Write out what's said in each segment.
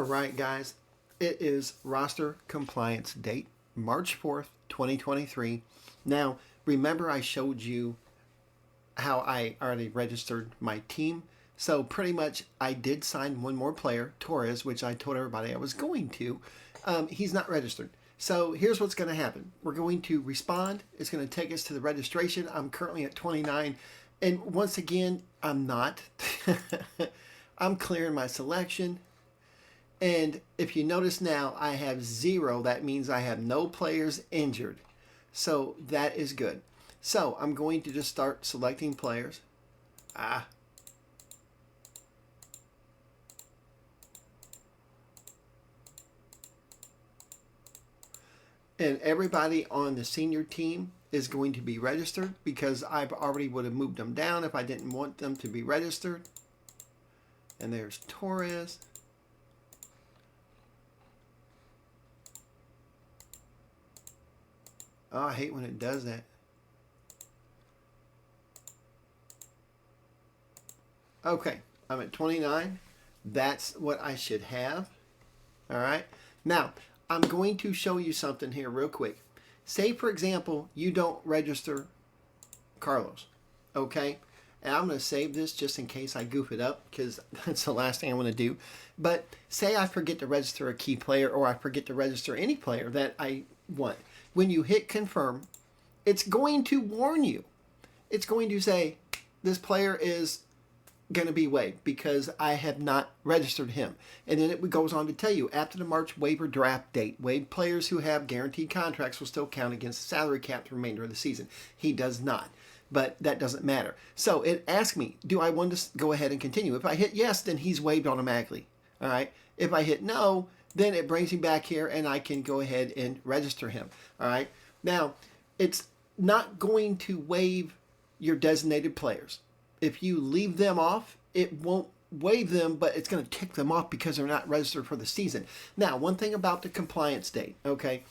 right, guys, it is roster compliance date, March 4th, 2023. Now, remember I showed you how I already registered my team. So pretty much I did sign one more player, Torres, which I told everybody I was going to. He's not registered. So here's what's going to happen. We're going to respond. It's going to take us to the registration. I'm currently at 29. And once again, I'm not. I'm clearing my selection. And if you notice now, I have 0. That means I have no players injured. So that is good. So I'm going to just start selecting players. And everybody on the senior team is going to be registered because I already would have moved them down if I didn't want them to be registered. And there's Torres. Oh, I hate when it does that. Okay, I'm at 29. That's what I should have. All right. Now, I'm going to show you something here real quick. Say, for example, you don't register Carlos. Okay. And I'm going to save this just in case I goof it up because that's the last thing I want to do. But say I forget to register a key player or I forget to register any player that I want. When you hit confirm, it's going to warn you. It's going to say this player is going to be waived because I have not registered him. And then it goes on to tell you, after the March waiver draft date, waived players who have guaranteed contracts will still count against the salary cap the remainder of the season. He does not. But that doesn't matter. So it asks me, do I want to go ahead and continue? If I hit yes, then he's waived automatically. All right. If I hit no, then it brings me back here and I can go ahead and register him. All right. Now, it's not going to waive your designated players. If you leave them off, it won't waive them, but it's going to tick them off because they're not registered for the season. Now, one thing about the compliance date, okay?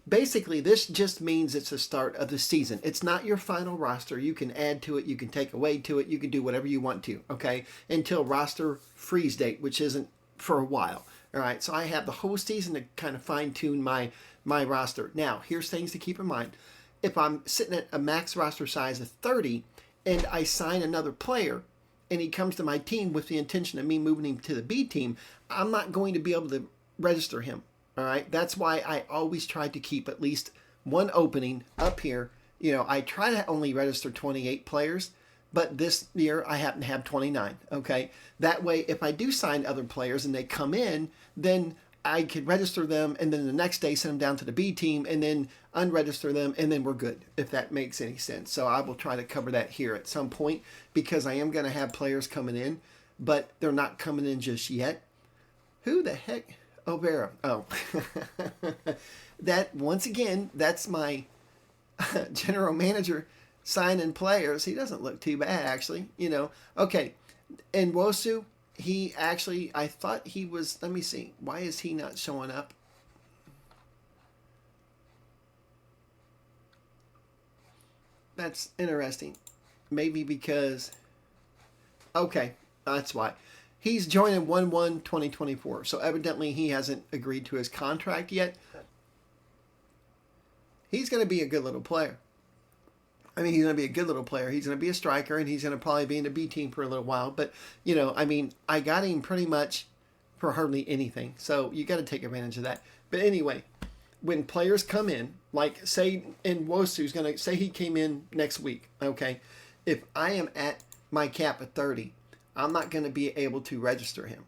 Basically, this just means it's the start of the season. It's not your final roster. You can add to it. You can take away to it. You can do whatever you want to, okay? Until roster freeze date, which isn't for a while. All right, so I have the whole season to kind of fine-tune my roster. Now, here's things to keep in mind. If I'm sitting at a max roster size of 30 and I sign another player and he comes to my team with the intention of me moving him to the B team, I'm not going to be able to register him. All right, that's why I always try to keep at least one opening up here. You know, I try to only register 28 players, but this year I happen to have 29, okay? That way, if I do sign other players and they come in, then I could register them and then the next day send them down to the B team and then unregister them and then we're good, if that makes any sense. So I will try to cover that here at some point because I am going to have players coming in, but they're not coming in just yet. Who the heck? Oh, Vera. Oh. That, once again, that's my general manager signing players. He doesn't look too bad, actually. You know. Okay. And Wosu, he actually, I thought he was, let me see. Why is he not showing up? That's interesting. Maybe because, okay, that's why. He's joining 1/1/2024, so evidently he hasn't agreed to his contract yet. He's going to be a good little player. I mean, he's going to be a good little player. He's going to be a striker, and he's going to probably be in the B team for a little while. But, you know, I mean, I got him pretty much for hardly anything, so you got to take advantage of that. But anyway, when players come in, like say in Wosu's going to say he came in next week, okay? If I am at my cap of 30, I'm not going to be able to register him.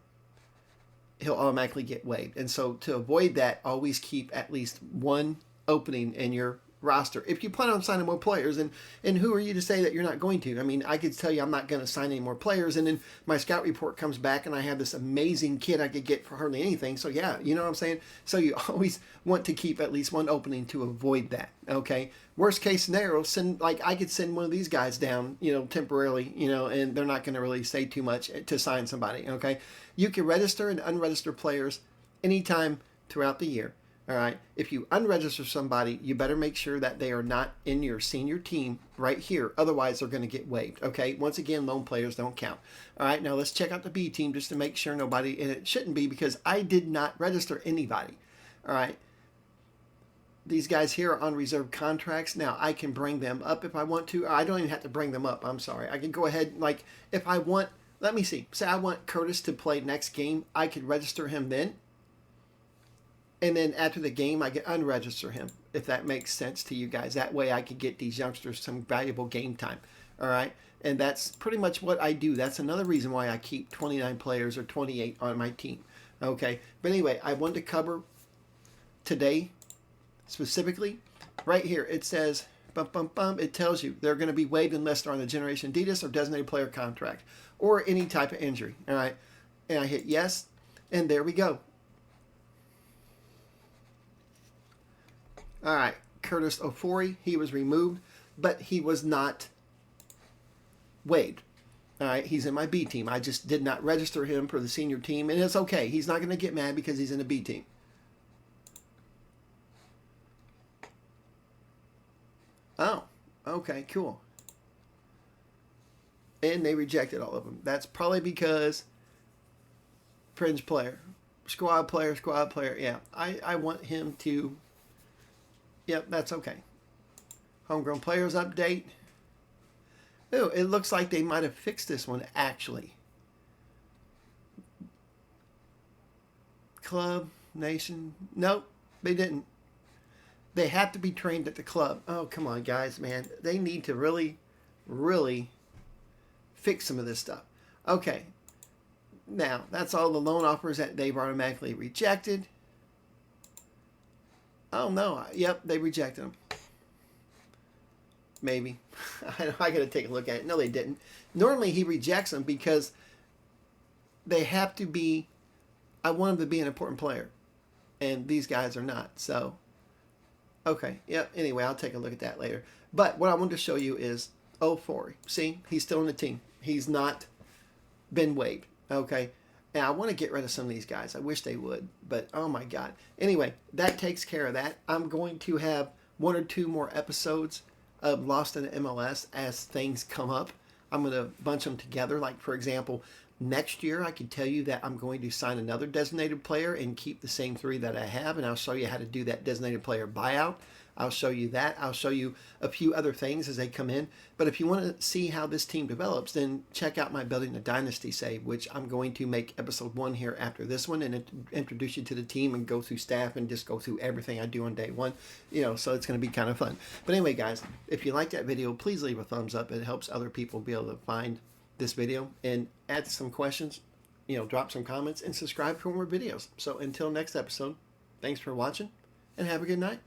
He'll automatically get waived. And so to avoid that, always keep at least one opening in your roster. If you plan on signing more players, and who are you to say that you're not going to? I mean, I could tell you I'm not going to sign any more players, and then my scout report comes back, and I have this amazing kid I could get for hardly anything. So yeah, you know what I'm saying? So you always want to keep at least one opening to avoid that, okay? Worst case scenario, I could send one of these guys down, you know, temporarily, you know, and they're not going to really say too much to sign somebody, okay? You can register and unregister players anytime throughout the year. All right. If you unregister somebody, you better make sure that they are not in your senior team right here. Otherwise, they're going to get waived. Okay. Once again, loan players don't count. All right. Now let's check out the B team just to make sure nobody, and it shouldn't be because I did not register anybody. All right. These guys here are on reserve contracts. Now I can bring them up if I want to. I don't even have to bring them up. I'm sorry. I can go ahead, like if I want, let me see. Say I want Curtis to play next game. I could register him then. And then after the game, I can unregister him, if that makes sense to you guys. That way I can get these youngsters some valuable game time. All right. And that's pretty much what I do. That's another reason why I keep 29 players or 28 on my team. Okay. But anyway, I wanted to cover today specifically. Right here, it says, it tells you they're going to be waived unless they're on the Generation Adidas or designated player contract or any type of injury. All right. And I hit yes. And there we go. All right, Curtis Ofori, he was removed, but he was not waived. All right, he's in my B team. I just did not register him for the senior team, and it's okay. He's not going to get mad because he's in the B team. Oh, okay, cool. And they rejected all of them. That's probably because fringe player, squad player. Yeah, I want him to... Yep, that's okay. Homegrown players update. Oh, it looks like they might have fixed this one, actually. Club, nation. Nope, they didn't. They have to be trained at the club. Oh, come on, guys, man. They need to really, really fix some of this stuff. Okay. Now, that's all the loan offers that they've automatically rejected. Oh, no. Yep, they rejected them. Maybe. I got to take a look at it. No, they didn't. Normally, he rejects them because they have to be... I want them to be an important player. And these guys are not. So, okay. Yep. Anyway, I'll take a look at that later. But what I wanted to show you is 04. See? He's still in the team. He's not been waived. Okay. And I want to get rid of some of these guys. I wish they would, but oh my God. Anyway, that takes care of that. I'm going to have 1 or 2 more episodes of Lost in MLS as things come up. I'm going to bunch them together. Like, for example, next year I can tell you that I'm going to sign another designated player and keep the same 3 that I have, and I'll show you how to do that designated player buyout. I'll show you that. I'll show you a few other things as they come in. But if you want to see how this team develops, then check out my Building a Dynasty save, which I'm going to make episode 1 here after this one and introduce you to the team and go through staff and just go through everything I do on day 1. You know, so it's going to be kind of fun. But anyway, guys, if you like that video, please leave a thumbs up. It helps other people be able to find this video and add some questions, you know, drop some comments and subscribe for more videos. So until next episode, thanks for watching and have a good night.